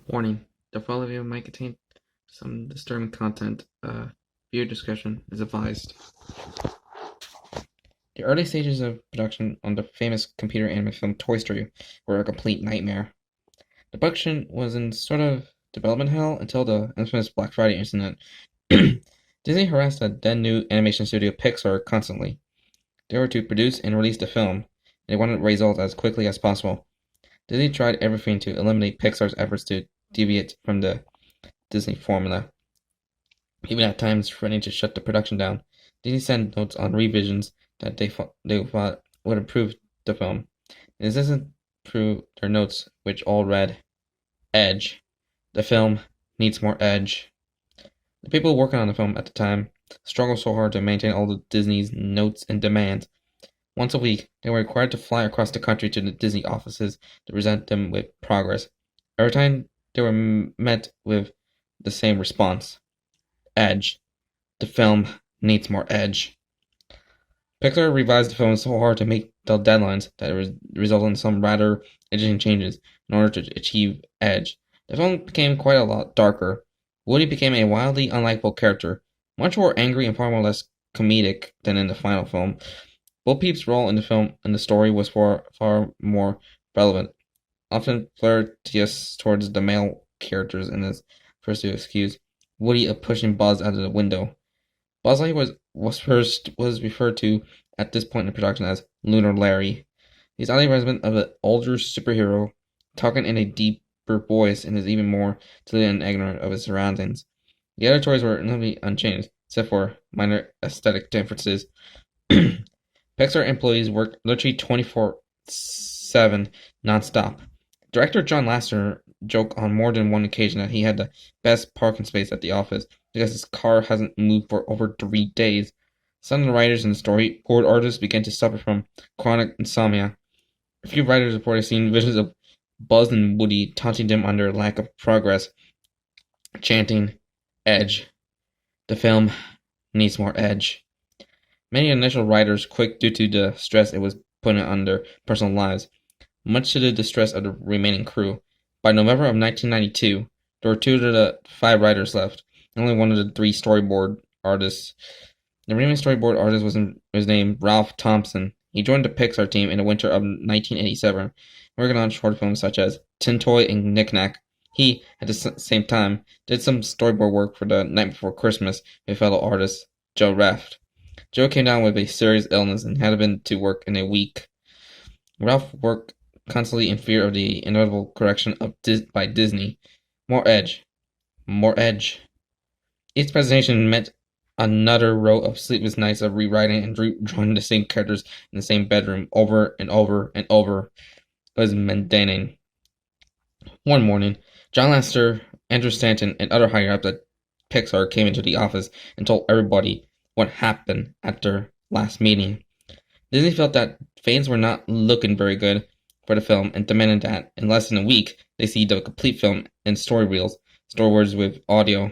Warning: the following video might contain some disturbing content. Viewer discretion is advised. The early stages of production on the famous computer animated film Toy Story were a complete nightmare. The production was in sort of development hell until the infamous Black Friday incident. Disney harassed the then new animation studio Pixar constantly. They were to produce and release the film, and they wanted results as quickly as possible. Disney tried everything to eliminate Pixar's efforts to deviate from the Disney formula, even at times threatening to shut the production down. Disney sent notes on revisions that they thought would improve the film. This isn't through their notes, which all read, "Edge. The film needs more edge." The people working on the film at the time struggled so hard to maintain all of Disney's notes and demands. Once a week, they were required to fly across the country to the Disney offices to present them with progress. Every time they were met with the same response: edge. The film needs more edge. Pixar revised the film so hard to make the deadlines that it resulted in some rather interesting changes in order to achieve edge. The film became quite a lot darker. Woody became a wildly unlikable character, much more angry and far more less comedic than in the final film. Bo Peep's role in the film and the story was far more relevant, often flirtatious towards the male characters in his first to excuse Woody of pushing Buzz out of the window. Buzz Lightyear was referred to at this point in production as Lunar Larry. He's only resident of an older superhero, talking in a deeper voice and is even more deluded and ignorant of his surroundings. The other toys were nearly unchanged, except for minor aesthetic differences. Pixar employees worked literally 24/7 non-stop. Director John Lasseter joked on more than one occasion that he had the best parking space at the office because his car hasn't moved for over 3 days. Some of the writers and storyboard artists began to suffer from chronic insomnia. A few writers reported seeing visions of Buzz and Woody taunting them on their lack of progress, chanting, "Edge. The film needs more edge." Many initial writers quit due to the stress it was putting on their personal lives, much to the distress of the remaining crew. By November of 1992, there were 2 of the 5 writers left, and only one of the 3 storyboard artists. The remaining storyboard artist was named Ralph Thompson. He joined the Pixar team in the winter of 1987, working on short films such as Tin Toy and Knick Knack. He, at the same time, did some storyboard work for The Night Before Christmas with fellow artist Joe Reft. Joe came down with a serious illness and had been to work in a week. Ralph worked constantly in fear of the inevitable correction by Disney. More edge. More edge. Each presentation meant another row of sleepless nights of rewriting and redrawing the same characters in the same bedroom over and over and over. It was mundane. One morning, John Lasseter, Andrew Stanton, and other higher-ups at Pixar came into the office and told everybody what happened at their last meeting. Disney felt that fans were not looking very good for the film and demanded that, in less than a week, they see the complete film and story reels, storyboards with audio.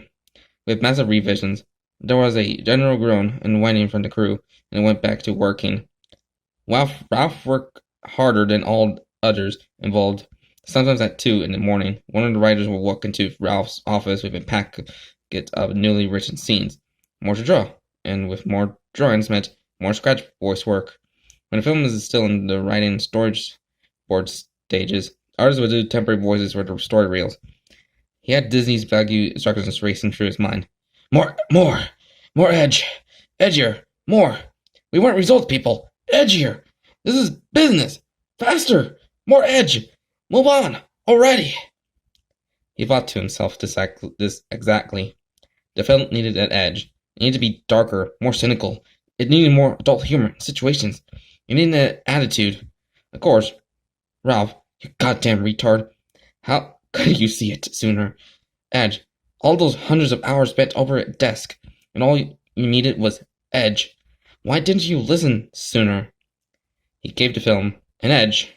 With massive revisions, there was a general groan and whining from the crew, and it went back to working. Ralph worked harder than all others involved. Sometimes at 2 in the morning, one of the writers would walk into Ralph's office with a packet of newly written scenes. More to draw, and with more drawings meant more scratch voice work. When the film is still in the writing and storage board stages, artists would do temporary voices for the story reels. He had Disney's value instructions racing through his mind. More edge, edgier, more. We want results, people. Edgier. This is business. Faster, more edge. Move on, already. He thought to himself this exactly. The film needed an edge. It needed to be darker, more cynical. It needed more adult humor in situations. It needed an attitude. Of course, Ralph, you goddamn retard. How could you see it sooner? Edge. All those hundreds of hours spent over at desk, and all you needed was edge. Why didn't you listen sooner? He gave the film an edge.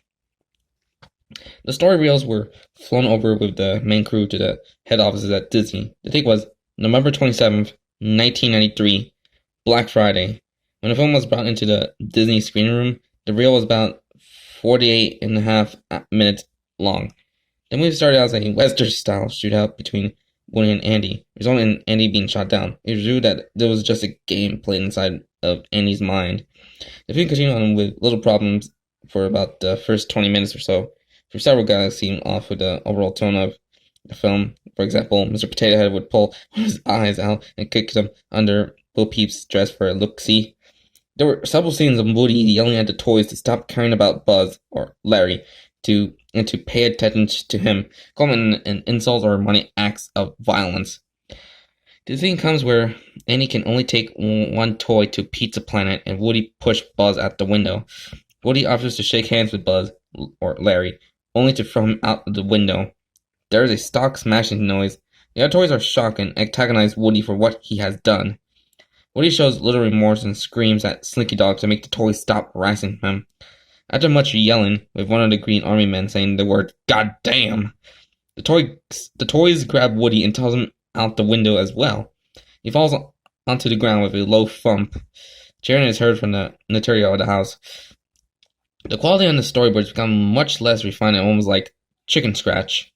The story reels were flown over with the main crew to the head offices at Disney. The date was November 27th, 1993, Black Friday. When the film was brought into the Disney screening room, the reel was about 48 and a half minutes long. The movie started out as a Western-style shootout between Woody and Andy, resulting in Andy being shot down. It was revealed that there was just a game played inside of Andy's mind. The film continued on with little problems for about the first 20 minutes or so, for several guys seemed off with the overall tone of the film. For example, Mr. Potato Head would pull his eyes out and kick them under Bo Peep's dress for a look-see. There were several scenes of Woody yelling at the toys to stop caring about Buzz, or Larry, and to pay attention to him, calling in insults or money acts of violence. The scene comes where Andy can only take one toy to Pizza Planet, and Woody pushed Buzz out the window. Woody offers to shake hands with Buzz, or Larry, only to throw him out of the window. There is a stock smashing noise. The other toys are shocked and antagonize Woody for what he has done. Woody shows little remorse and screams at Slinky Dog to make the toys stop harassing him. After much yelling, with one of the Green Army men saying the word "God damn," the toys grab Woody and toss him out the window as well. He falls onto the ground with a low thump. Cheering is heard from the interior of the house. The quality on the storyboards become much less refined and almost like chicken scratch.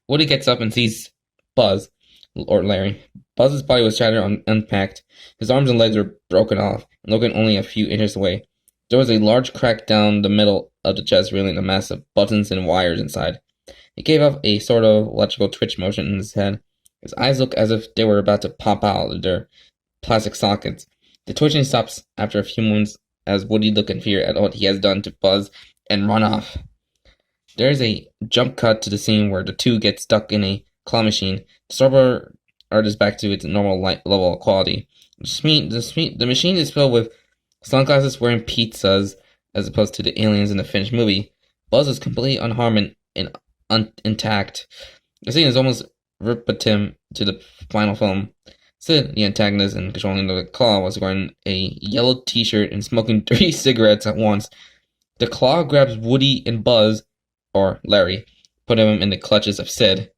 Woody gets up and sees Buzz, or Larry. Buzz's body was shattered and unpacked. His arms and legs were broken off, and looking only a few inches away. There was a large crack down the middle of the chest, revealing a mass of buttons and wires inside. He gave off a sort of electrical twitch motion in his head. His eyes looked as if they were about to pop out of their plastic sockets. The twitching stops after a few moments as Woody looks in fear at what he has done to Buzz and run off. There is a jump cut to the scene where the two get stuck in a claw machine. The storyboard art is back to its normal level of quality. The machine is filled with sunglasses wearing pizzas as opposed to the aliens in the finished movie. Buzz is completely unharmed and intact. The scene is almost verbatim to the final film. Sid, the antagonist and controlling the claw, was wearing a yellow t-shirt and smoking 3 cigarettes at once. The claw grabs Woody and Buzz, or Larry, putting him in the clutches of Sid.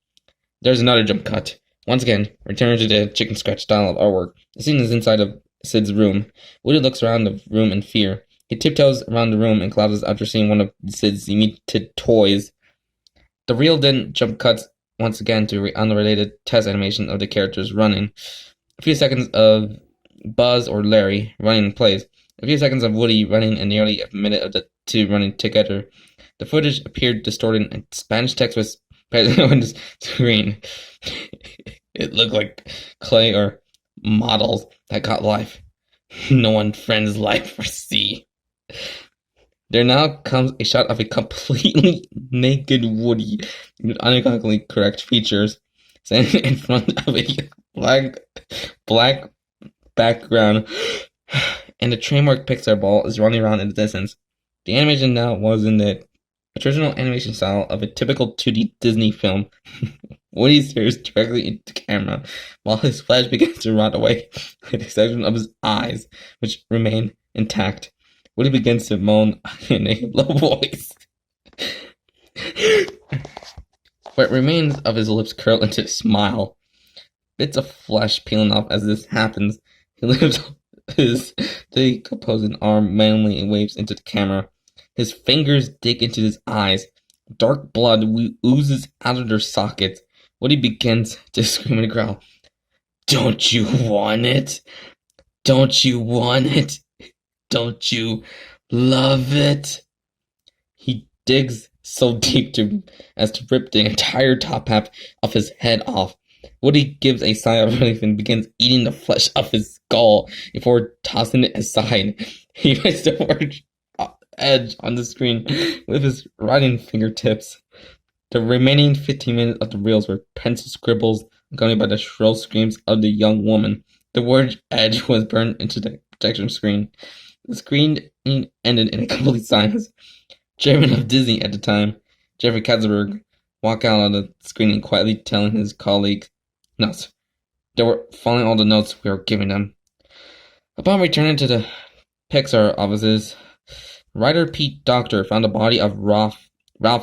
There's another jump cut. Once again, returning to the chicken scratch style of artwork. The scene is inside of Sid's room. Woody looks around the room in fear. He tiptoes around the room and collapses after seeing one of Sid's imitated toys. The reel then jump cuts once again to unrelated test animation of the characters running. A few seconds of Buzz or Larry running plays. A few seconds of Woody running and nearly a minute of the two running together. The footage appeared distorted and Spanish text was present on the screen. It looked like clay or models that got life. No one friend's life for see. There now comes a shot of a completely naked Woody with unequivocally correct features standing in front of a black background, and the trademark Pixar ball is running around in the distance. The animation now was in the traditional animation style of a typical 2D Disney film. Woody stares directly into the camera while his flesh begins to rot away, with the exception of his eyes, which remain intact. Woody begins to moan in a low voice. What remains of his lips curl into a smile. Bits of flesh peeling off as this happens. He lifts his decomposing arm manually and waves into the camera. His fingers dig into his eyes. Dark blood oozes out of their sockets. Woody begins to scream and growl. Don't you want it? Don't you want it? Don't you love it? He digs so deep as to rip the entire top half of his head off. Woody gives a sigh of relief and begins eating the flesh off his skull before tossing it aside. He writes the word edge on the screen with his writing fingertips. The remaining 15 minutes of the reels were pencil scribbles accompanied by the shrill screams of the young woman. The word edge was burned into the projection screen. The screen ended in a complete silence. Chairman of Disney at the time, Jeffrey Katzenberg, walked out on the screen quietly telling his colleagues, notes. They were following all the notes we were giving them. Upon returning to the Pixar offices, writer Pete Docter found the body of Ralph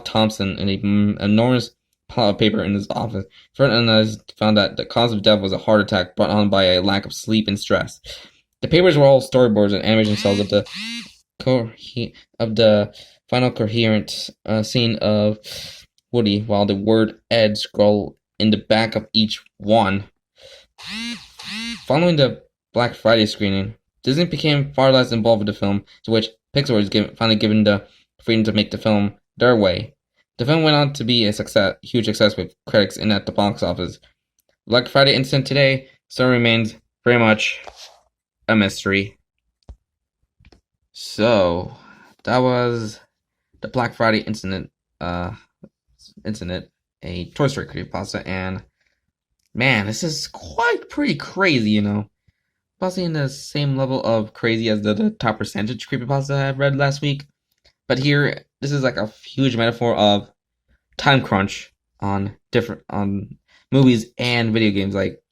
Thompson in an enormous pile of paper in his office. Further analysis found that the cause of death was a heart attack brought on by a lack of sleep and stress. The papers were all storyboards and animation cells of the final coherent scene of Woody, while the word Ed scroll in the back of each one. Following the Black Friday screening, Disney became far less involved with the film, to which Pixar was finally given the freedom to make the film their way. The film went on to be a huge success with critics and at the box office. Black Friday incident today still remains very much a mystery. So that was the Black Friday incident. A Toy Story creepypasta, and man, this is quite pretty crazy, Possibly in the same level of crazy as the top percentage creepypasta I read last week. But here, this is like a huge metaphor of time crunch on movies and video games. Like,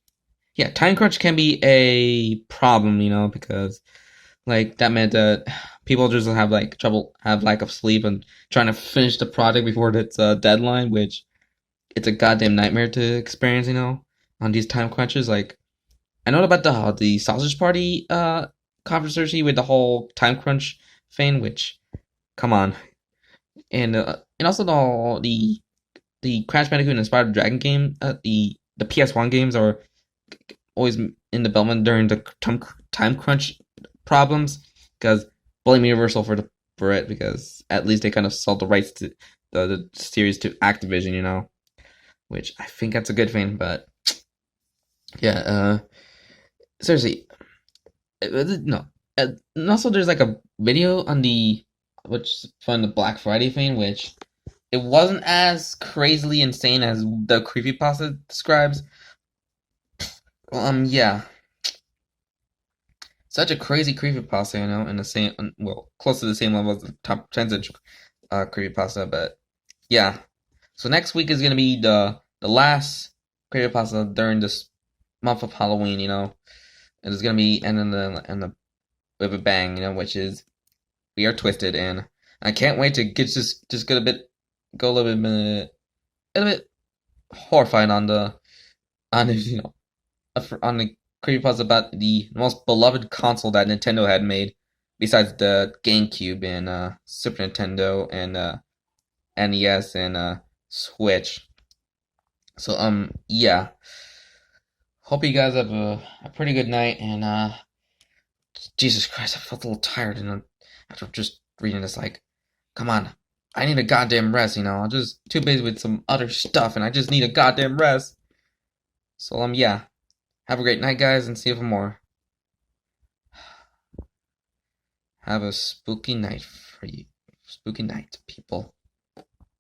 yeah, time crunch can be a problem, because like that meant that people just have lack of sleep and trying to finish the project before its deadline, which it's a goddamn nightmare to experience, on these time crunches. Like, I know about the Sausage Party controversy with the whole time crunch thing, which come on, and also the Crash Bandicoot and Spyro the Dragon game, the PS1 games are always in development during the time crunch problems, because blame Universal for it, because at least they kind of sold the rights to the series to Activision, which I think that's a good thing. But yeah, seriously, no. And also, there's like a video on which from the Black Friday thing, which it wasn't as crazily insane as the creepypasta describes. Yeah, such a crazy creepypasta, in the same, well, close to the same level as the top percentage creepypasta. But yeah, so next week is gonna be the last creepypasta during this month of Halloween, and it's gonna be ending the with a bang, which is We Are Twisted, and I can't wait to just get go a little bit horrified on the on the creepypasta about the most beloved console that Nintendo had made, besides the GameCube and Super Nintendo and NES and Switch. So yeah, hope you guys have a pretty good night, and Jesus Christ, I felt a little tired, and after just reading this, like, come on, I need a goddamn rest, I'm just too busy with some other stuff, and I just need a goddamn rest. So yeah, have a great night, guys, and see you for more. Have a spooky night for you. Spooky night, people.